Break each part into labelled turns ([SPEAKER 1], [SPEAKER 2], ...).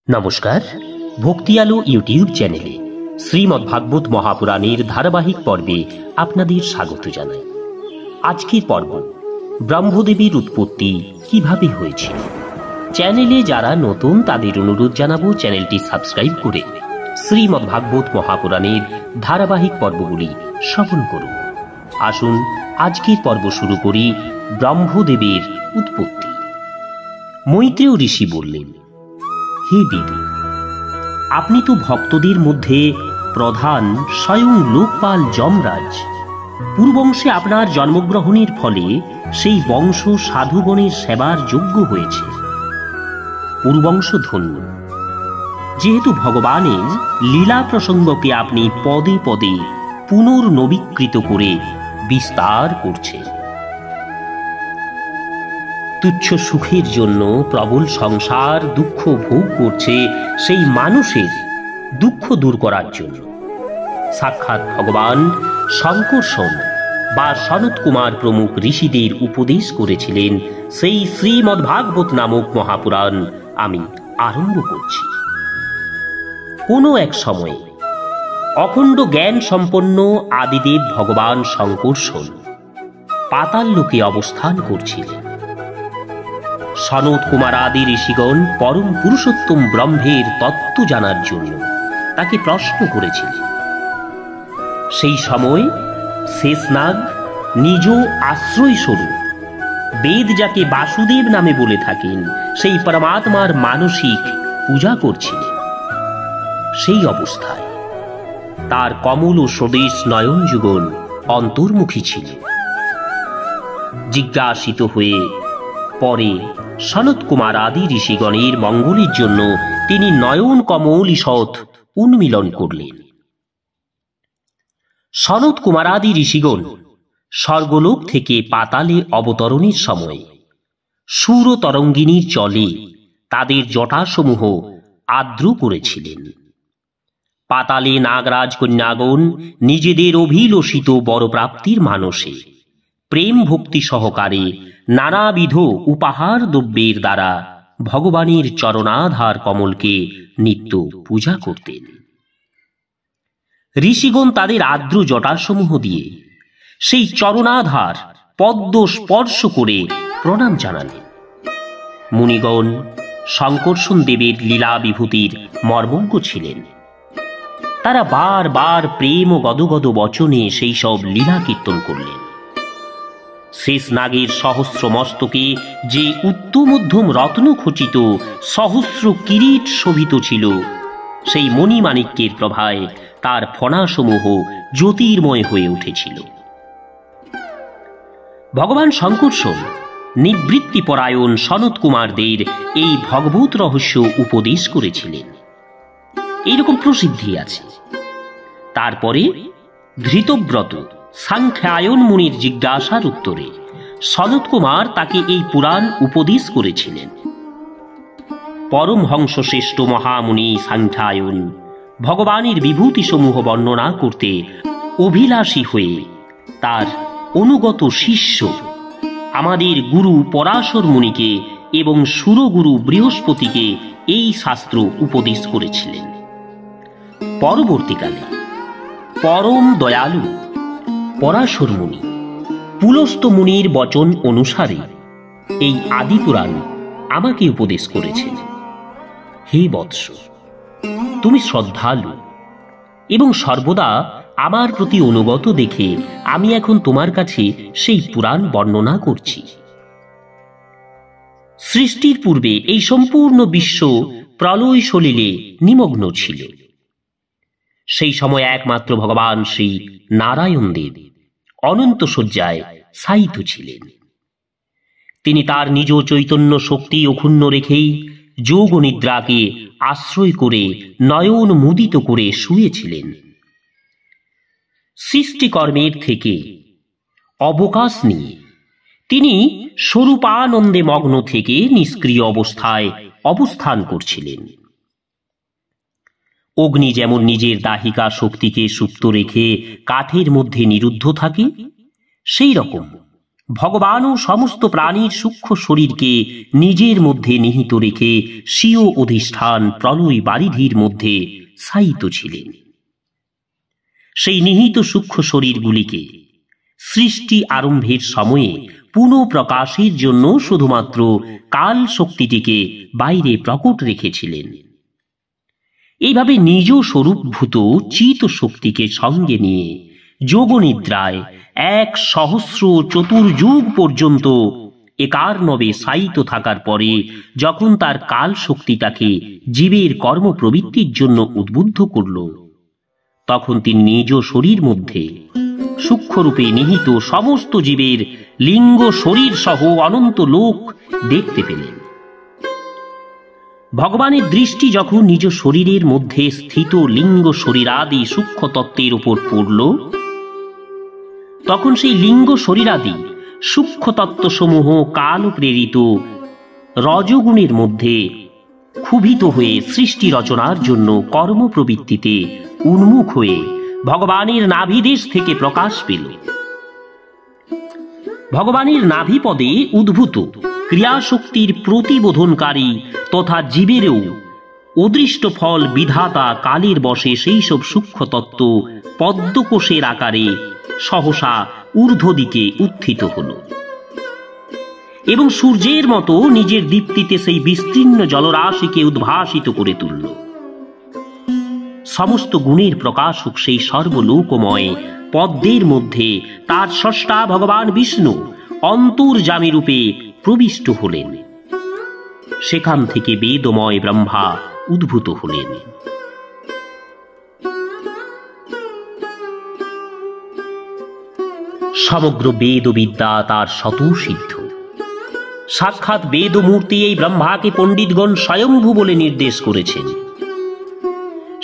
[SPEAKER 1] নমস্কার, ভক্তি আলো ইউটিউব চ্যানেলে শ্রীমদ্ভাগবত মহাপুরাণের ধারাবাহিক পর্বে আপনাদের স্বাগত জানাই। আজকের পর্ব ব্রহ্মদেবীর উৎপত্তি কিভাবে হয়েছিল। চ্যানেলে যারা নতুন তাদের অনুরোধ জানাবো চ্যানেলটি সাবস্ক্রাইব করে শ্রীমদ্ভাগবত মহাপুরাণের ধারাবাহিক পর্বগুলি শ্রবণ করুন। আসুন আজকের পর্ব শুরু করি ব্রহ্মদেবের উৎপত্তি। মৈত্রেয় ঋষি বললেন, হে বিদু, আপনি তো ভক্তদের মধ্যে প্রধান স্বয়ং লোকপাল যমরাজ। পূর্ববংশে আপনার জন্মগ্রহণের ফলে সেই বংশ সাধুগণের সেবার যোগ্য হয়েছে। পূর্ববংশ ধন্য। যেহেতু ভগবানের লীলা প্রসঙ্গকে আপনি পদে পদে পুনর্নবীকৃত করে বিস্তার করছেন। তুচ্ছ সুখের জন্য প্রবল সংসার দুঃখ ভোগ করছে সেই মানুষের দুঃখ দূর করার জন্য সাক্ষাৎ ভগবান শঙ্কর্ষণ বা সনত কুমার প্রমুখ ঋষিদের উপদেশ করেছিলেন সেই শ্রীমদ্ভাগবত নামক মহাপুরাণ আমি আরম্ভ করছি। কোনো এক সময়ে অখণ্ড জ্ঞান সম্পন্ন আদিদেব ভগবান শঙ্কর্ষণ পাতাল লোকে অবস্থান করছিলেন। সনত কুমার আদি ঋষিগণ পরম পুরুষোত্তম ব্রহ্মের তত্ত্ব জানার জন্য তাকে প্রশ্ন করেছিলেন। সেই সময় শেষনাগ নিজ আশ্রয়স্বরূপ বেদ যাকে বাসুদেব নামে বলে থাকেন সেই পরমাত্মার মানসিক পূজা করছিলেন। সেই অবস্থায় তার কমল ও স্বদেশ নয়ন যুগল অন্তর্মুখী ছিল। জিজ্ঞাসিত হয়ে পরে সনত কুমার আদি ঋষিগণের মঙ্গলের জন্য তিনি নয়ন কমল ঈষৎ উন্মিলন করলেন। সনত কুমার আদি ঋষিগণ স্বর্গলোক থেকে পাতালে অবতরণের সময় সুর তরঙ্গিনীর চলে তাদের জটাসমূহ আর্দ্র করেছিলেন। পাতালে নাগরাজ কন্যাগণ নিজেদের অভিলষিত বরপ্রাপ্তির মানসে প্রেম ভক্তি সহকারে নানাবিধ উপহার দ্রব্যের দ্বারা ভগবানের চরণাধার কমলকে নিত্য পূজা করতেন। ঋষিগণ তাদের আর্দ্র জটাসমূহ দিয়ে সেই চরণাধার পদ্ম স্পর্শ করে প্রণাম জানালেন। মুনিগণ শঙ্কর্ষণ দেবের লীলা বিভূতির মর্মজ্ঞ ছিলেন। তারা বারবার প্রেম ও গদগদ বচনে সেই সব লীলা কীর্তন করলেন। শেষ নাগের সহস্র মস্তকে যে উত্তমধ্যম রত্ন খচিত সহস্র কিরীট শোভিত ছিল, সেই মণিমাণিক্যের প্রভায় তার ফণাসমূহ জ্যোতির্ময় হয়ে উঠেছিল। ভগবান শঙ্কর্ষণ নিবৃত্তিপরায়ণ সনত কুমারদের এই ভগবত রহস্য উপদেশ করেছিলেন। এইরকম প্রসিদ্ধি আছে। তারপরে ধৃতব্রত সাংখ্যায়ন মুনির জিজ্ঞাসার উত্তরে সনত কুমার তাকে এই পুরাণ উপদেশ করেছিলেন। পরমহংস শ্রেষ্ঠ মহামুনি সাংখ্যায়ন ভগবানের বিভূতিসমূহ বর্ণনা করতে অভিলাষী হয়ে তার অনুগত শিষ্য আমাদের গুরু পরাশর মুনিকে এবং সুরগুরু বৃহস্পতিকে এই শাস্ত্র উপদেশ করেছিলেন। পরবর্তীকালে পরম দয়ালু পরাশর মুনি পুলস্ত মুনির বচন অনুসারে এই আদিপুরাণ আমাকে উপদেশ করেছেন। হে বৎস, তুমি শ্রদ্ধালু এবং সর্বদা আমার প্রতি অনুগত দেখে আমি এখন তোমার কাছে সেই পুরাণ বর্ণনা করছি। সৃষ্টির পূর্বে এই সম্পূর্ণ বিশ্ব প্রলয় সলিলে নিমগ্ন ছিল। সেই সময় একমাত্র ভগবান শ্রী নারায়ণ দেব অনন্ত শয্যায় শায়িত ছিলেন। তিনি তার নিজ চৈতন্য শক্তি অক্ষুণ্ণ রেখেই যোগ নিদ্রাকে আশ্রয় করে নয়ন মুদিত করে শুয়েছিলেন। সৃষ্টিকর্মের থেকে অবকাশ নিয়ে তিনি স্বরূপানন্দে মগ্ন থেকে নিষ্ক্রিয় অবস্থায় অবস্থান করছিলেন। অগ্নি যেমন নিজের দাহিকা শক্তিকে সুপ্ত রেখে কাঠের মধ্যে নিরুদ্ধ থাকে, সেই রকম ভগবানও সমস্ত প্রাণীর সূক্ষ্ম শরীরকে নিজের মধ্যে নিহিত রেখে স্বীয় অধিষ্ঠান প্রলয় বারিধির মধ্যে স্থায়িত ছিলেন। সেই নিহিত সূক্ষ্ম শরীরগুলিকে সৃষ্টি আরম্ভের সময়ে পুনঃপ্রকাশের জন্য শুধুমাত্র কাল শক্তিটিকে বাইরে প্রকট রেখেছিলেন। এইভাবে নিজ স্বরূপভূত চিত শক্তিকে সঙ্গে নিয়ে যোগনিদ্রায় 1,000 যুগ পর্যন্ত একার্ণবে শায়িত থাকার পরে যখন তার কাল শক্তিটাকে জীবের কর্মপ্রবৃত্তির জন্য উদ্বুদ্ধ করল, তখন তিনি নিজ শরীর মধ্যে সূক্ষ্মরূপে নিহিত সমস্ত জীবের লিঙ্গ শরীর সহ অনন্ত লোক দেখতে পেলেন। ভগবানের দৃষ্টি যখন নিজ শরীরের মধ্যে স্থিত লিঙ্গ শরীরাদি সূক্ষ্ম তত্ত্বের উপর পড়ল, তখন সেই লিঙ্গ শরীরাদি সূক্ষ্ম তত্ত্বসমূহ কাল প্রেরিত রজগুণের মধ্যে ক্ষুভিত হয়ে সৃষ্টি রচনার জন্য কর্মপ্রবৃত্তিতে উন্মুখ হয়ে ভগবানের নাভিদেশ থেকে প্রকাশ পেল। ভগবানের নাভিপদে উদ্ভূত ক্রিয়াশক্তির প্রতিবোধনকারী তথা জীবেরও অদৃষ্ট ফল বিধাতা কালের বশে সেই সব সূক্ষ্ম তত্ত্ব পদ্মকোষের আকারে সহসা ঊর্ধ্ব দিকে উত্থিত হল এবং সূর্যের মতো নিজের দীপ্তিতে সেই বিস্তীর্ণ জলরাশিকে উদ্ভাসিত করে তুলল। সমস্ত গুণের প্রকাশক সেই সর্বলোকময় পদ্মের মধ্যে তার স্রষ্টা ভগবান বিষ্ণু অন্তর্যামী রূপে প্রবিষ্ট হলেন। সেখান থেকে বেদময় ব্রহ্মা উদ্ভূত হলেন। সমগ্র বেদবিদ্যা তার স্বতঃসিদ্ধ। সাক্ষাৎ বেদমূর্তি এই ব্রহ্মাকে পণ্ডিতগণ স্বয়ম্ভু বলে নির্দেশ করেছেন।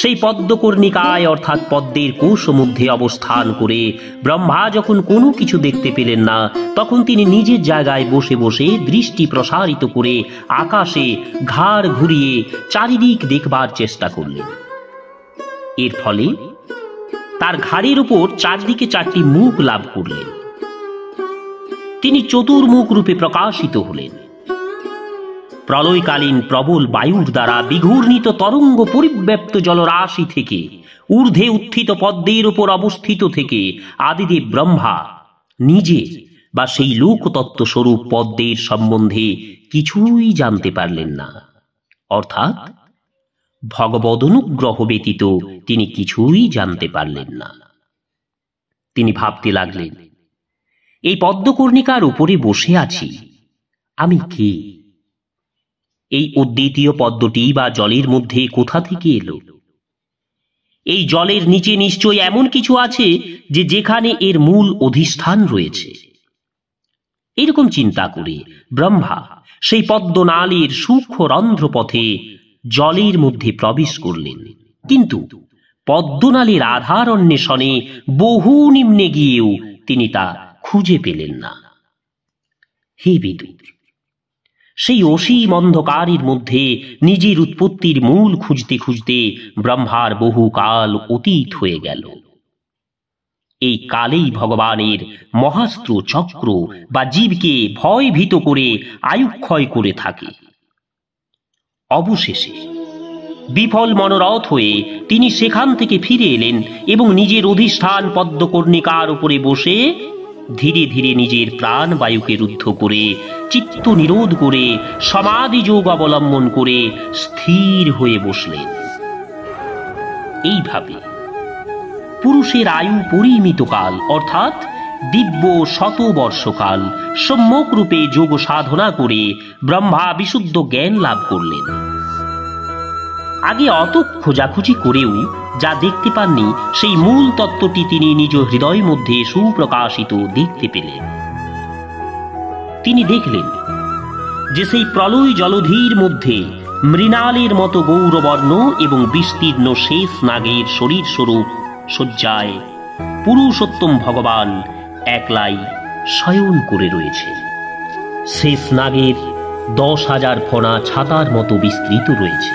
[SPEAKER 1] সেই পদ্মকর্ণিকায় অর্থাৎ পদ্মের কোষ মধ্যে অবস্থান করে ব্রহ্মা যখন কোনো কিছু দেখতে পেলেন না, তখন তিনি নিজের জায়গায় বসে বসে দৃষ্টি প্রসারিত করে আকাশে ঘাড় ঘুরিয়ে চারিদিক দেখবার চেষ্টা করলেন। এর ফলে তার ঘাড়ের উপর চারদিকে 4টি মুখ লাভ করলেন। তিনি চতুর্মুখ রূপে প্রকাশিত হলেন। প্রলয়কালীন প্রবল বায়ুর দ্বারা বিঘূর্ণিত তরঙ্গ পরিব্যাপ্ত জলরাশি থেকে ঊর্ধ্বে উত্থিত পদ্মের উপর অবস্থিত থেকে আদিদেব ব্রহ্মা নিজে বা সেই লোকতত্ত্ব স্বরূপ পদ্মের সম্বন্ধে কিছুই জানতে পারলেন না, অর্থাৎ ভগবদনুগ্রহ ব্যতীত তিনি কিছুই জানতে পারলেন না। তিনি ভাবতে লাগলেন, এই পদ্মকর্ণিকার উপরে বসে আছি, আমি কে? এই অদ্বিতীয় পদ্মটি বা জলের মধ্যে কোথা থেকে এলো? এই জলের নিচে নিশ্চয়ই এমন কিছু আছে যে যেখানে এর মূল অধিষ্ঠান রয়েছে। এরকম চিন্তা করে ব্রহ্মা সেই পদ্মনালীর সূক্ষ্ম রন্ধ্রপথে জলের মধ্যে প্রবেশ করলেন, কিন্তু পদ্মনালীর আধার অন্বেষণে বহু নিম্নে গিয়েও তিনি তা খুঁজে পেলেন না। হে বিদুর, সেই অসীম অন্ধকারের মধ্যে নিজের উৎপত্তির মূল খুঁজতে খুঁজতে ব্রহ্মার বহু কাল অতীত হয়ে গেল। এই কালেই ভগবানের মহাস্ত্র চক্র বা জীবকে ভয়ভীত করে আয়ুক্ষয় করে থাকে। অবশেষে বিফল মনোরথ হয়ে তিনি সেখান থেকে ফিরে এলেন এবং নিজের অধিষ্ঠান পদ্মকর্ণিকার উপরে বসে ধীরে ধীরে নিজের প্রাণবায়ুকে রুদ্ধ করে চিত্ত নিরোধ করে সমাধি যোগ অবলম্বন করে স্থির হয়ে বসলেন। এইভাবে পুরুষের আয়ু পরিমিতকাল অর্থাৎ দিব্য শতবর্ষকাল সম্যক রূপে যোগ সাধনা করে ব্রহ্মা বিশুদ্ধ জ্ঞান লাভ করলেন। আগে অত খোঁজাখুঁজি করেও যা দেখতে পাননি, সেই মূল তত্ত্বটি তিনি নিজ হৃদয় মধ্যে সুপ্রকাশিত দেখতে পেলেন। তিনি দেখলেন যে সেই প্রলয় জলধির মধ্যে মৃণালের মতো গৌরবর্ণ এবং বিস্তীর্ণ শেষ নাগের শরীর স্বরূপ শয্যায় পুরুষোত্তম ভগবান একলাই শয়ন করে রয়েছে। শেষ নাগের 10,000 ফণা ছাতার মতো বিস্তৃত রয়েছে।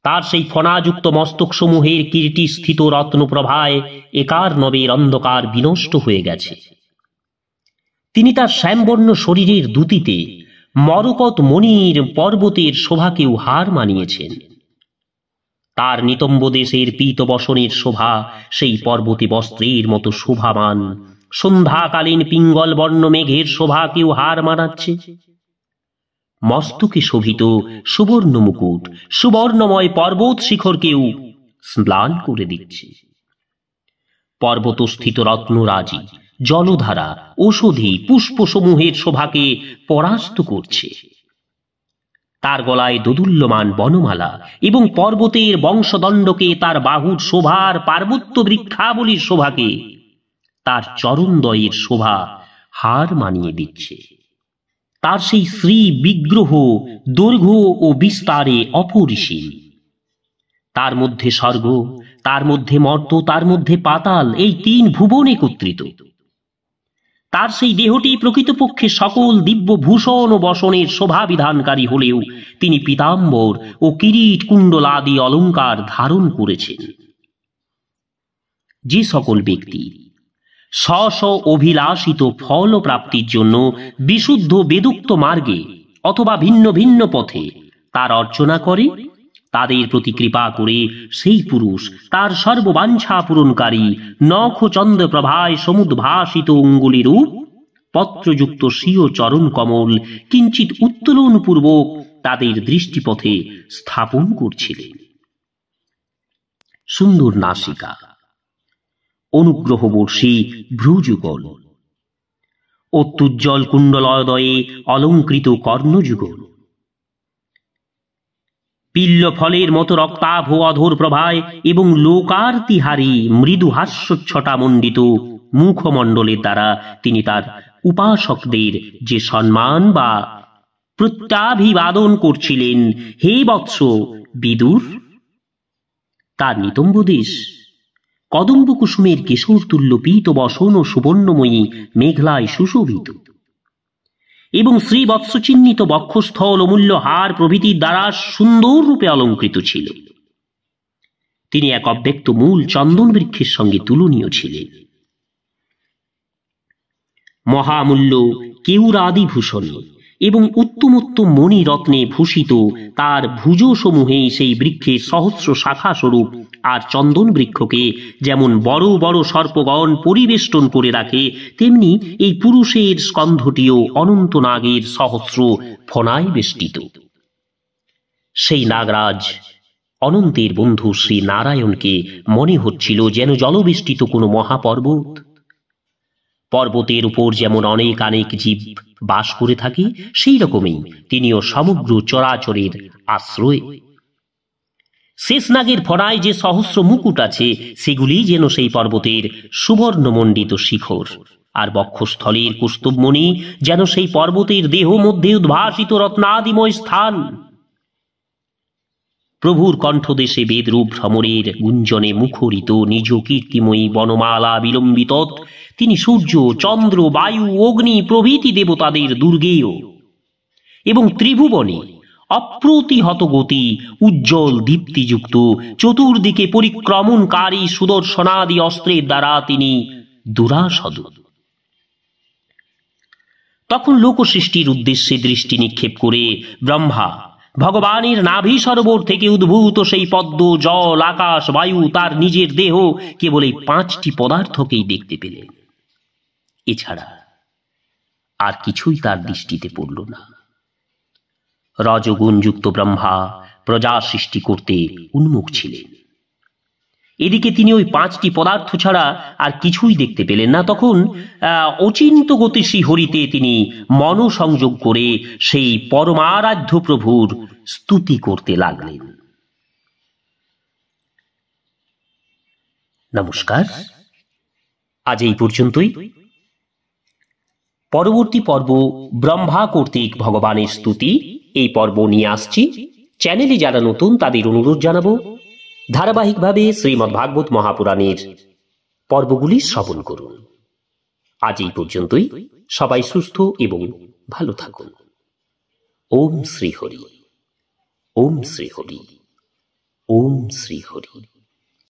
[SPEAKER 1] তার সেই ফণাযুক্ত মস্তক সমূহের কীর্তি স্থিত রত্নপ্রভায় একার্ণবের অন্ধকার বিনষ্ট হয়ে গেছে। তিনি তার শ্যামবর্ণ শরীরের দ্যুতিতে মরকত মণির পর্বতের শোভাকেও হার মানিয়েছেন। তার নিতম্ব দেশের পীত বসনের শোভা সেই পর্বতে বস্ত্রের মতো শোভামান, সন্ধ্যাকালীন পিঙ্গল বর্ণ মেঘের শোভাকেও হার মানাচ্ছে। মস্তকে শোভিত সুবর্ণ মুকুট সুবর্ণময় পর্বত শিখরকেও স্ম্লান করে দিচ্ছে। পর্বতস্থিত রত্নরাজি, জলধারা, ঔষধি পুষ্পসমূহের শোভাকে পরাস্ত করছে। তার গলায় দোদুল্যমান বনমালা এবং পর্বতের বংশদণ্ডকে, তার বাহুর শোভার পার্বত্য বৃক্ষাবলীর শোভাকে, তার চরণদ্বয়ের শোভা হার মানিয়ে দিচ্ছে। তার সেই শ্রী বিগ্রহ দৈর্ঘ্য ও বিস্তারে অপরিসীম। তার মধ্যে স্বর্গ, তার মধ্যে মর্ত, তার মধ্যে পাতাল, এই তিন ভুবন একত্রিত। তার সেই দেহটি প্রকৃতপক্ষে সকল দিব্য ভূষণ ও বসনের শোভা বিধানকারী হলেও তিনি পীতাম্বর ও কিরীট কুণ্ডলাদি অলঙ্কার ধারণ করেছেন। যে সকল ব্যক্তি স্ব অভিলাষিত ফল প্রাপ্তির জন্য বিশুদ্ধ বেদুক্ত মার্গে অথবা ভিন্ন ভিন্ন পথে তার অর্চনা করে, তাদের প্রতি কৃপা করে সেই পুরুষ তার সর্ববাঞ্ছা পূরণকারী নখ চন্দ্র প্রভায় সমুদ্ভাসিত অঙ্গুলিরূপ পত্রযুক্ত স্বীয় চরণ কমল কিঞ্চিত উত্তোলন পূর্বক তাদের দৃষ্টিপথে স্থাপন করছিলেন। সুন্দর নাসিকা, অনুগ্রহবর্ষী ভ্রুযুগল, অত্যুজ্জ্বল কুণ্ডলদয়ে অলঙ্কৃত কর্ণযুগল, পিল্ল ফলের মতো রক্তাভ অধর প্রভায় এবং লোকার্তিহারী মৃদু হাস্যচ্ছটা মণ্ডিত মুখমণ্ডলের দ্বারা তিনি তার উপাসকদের যে সম্মান বা প্রত্যাভিবাদন করছিলেন, হে বৎস বিদুর, তার নিতম্ব দেশ কদম্ব কুসুমের কেশর তুল্য পীত বসন ও সুবর্ণময়ী মেঘলায় সুশোভিত এবং শ্রীবৎস চিহ্নিত বক্ষস্থল অমূল্য হার প্রভৃতির দ্বারা সুন্দর রূপে অলঙ্কৃত ছিল। তিনি এক অব্যক্ত মূল চন্দন বৃক্ষের সঙ্গে তুলনীয় ছিলেন। মহামূল্য কেউরাদি ভূষণে এবং উত্তমোত্তম মণিরত্নে ভূষিত তার ভুজসমূহে সেই বৃক্ষের সহস্র শাখা স্বরূপ আর চন্দন বৃক্ষকে যেমন বড় বড় সর্পগণ পরিবেষ্টন করে রাখে, তেমনি এই পুরুষের স্কন্ধটিও অনন্ত নাগের সহস্র ফণায় বেষ্টিত। সেই নাগরাজ অনন্তের বন্ধু শ্রী নারায়ণকে মনে হচ্ছিল যেন জলবেষ্টিত কোনো মহাপর্বত। পর্বতের উপর যেমন অনেক জীব বাস করে থাকে, সেই রকমই তিনিও সমগ্র চরাচরের আশ্রয়। শেষনাগের ফণায় যে সহস্র মুকুট আছে, সেগুলি যেন সেই পর্বতের সুবর্ণমণ্ডিত শিখর, আর বক্ষস্থলের কৌস্তুভমণি যেন সেই পর্বতের দেহ মধ্যে উদ্ভাসিত রত্নাদিময় স্থান। প্রভুর কণ্ঠদেশে বেদরূপ ভ্রমরের গুঞ্জনে মুখরিত নিজ কীর্তিময়ী বনমালা বিলম্বিত তিনি সূর্য, চন্দ্র, বায়ু, অগ্নি প্রভৃতি দেবতাদের দুর্গেয় এবং ত্রিভুবনে অপ্রতিহত গতি উজ্জ্বল দীপ্তিযুক্ত চতুর্দিকে পরিক্রমণকারী সুদর্শনাদি অস্ত্রের দ্বারা তিনি দুরাসদ। তখন লোকসৃষ্টির উদ্দেশ্যে দৃষ্টি নিক্ষেপ করে ব্রহ্মা ভগবানের নাভি সরোবর থেকে উদ্ভূত সেই পদ্ম, জল, আকাশ, বায়ু, তার নিজের দেহ কেবল এই পাঁচটি পদার্থকেই দেখতে পেলেন। এছাড়া আর কিছুই তার দৃষ্টিতে পড়ল না। রজগুণযুক্ত ব্রহ্মা প্রজা সৃষ্টি করতে উন্মুখ ছিলেন। এদিকে তিনি ওই পাঁচটি পদার্থ ছাড়া আর কিছুই দেখতে পেলেন না। তখন অচিন্ত গতিশী হরিতে তিনি মনোসংযোগ করে সেই পরমারাধ্য প্রভুর স্তুতি করতে লাগলেন। নমস্কার, আজ এই পর্যন্তই। পরবর্তী পর্ব ব্রহ্মা কর্তৃক ভগবানের স্তুতি, এই পর্ব নিয়ে আসছি। চ্যানেলে যারা নতুন তাদের অনুরোধ জানাবো ধারাবাহিকভাবে শ্রীমদ্ভাগবত মহাপুরাণের পর্বগুলি শ্রবণ করুন। আজ এই পর্যন্তই। সবাই সুস্থ এবং ভালো থাকুন। ওম শ্রী হরি, ওম শ্রী হরি, ওম শ্রী হরি।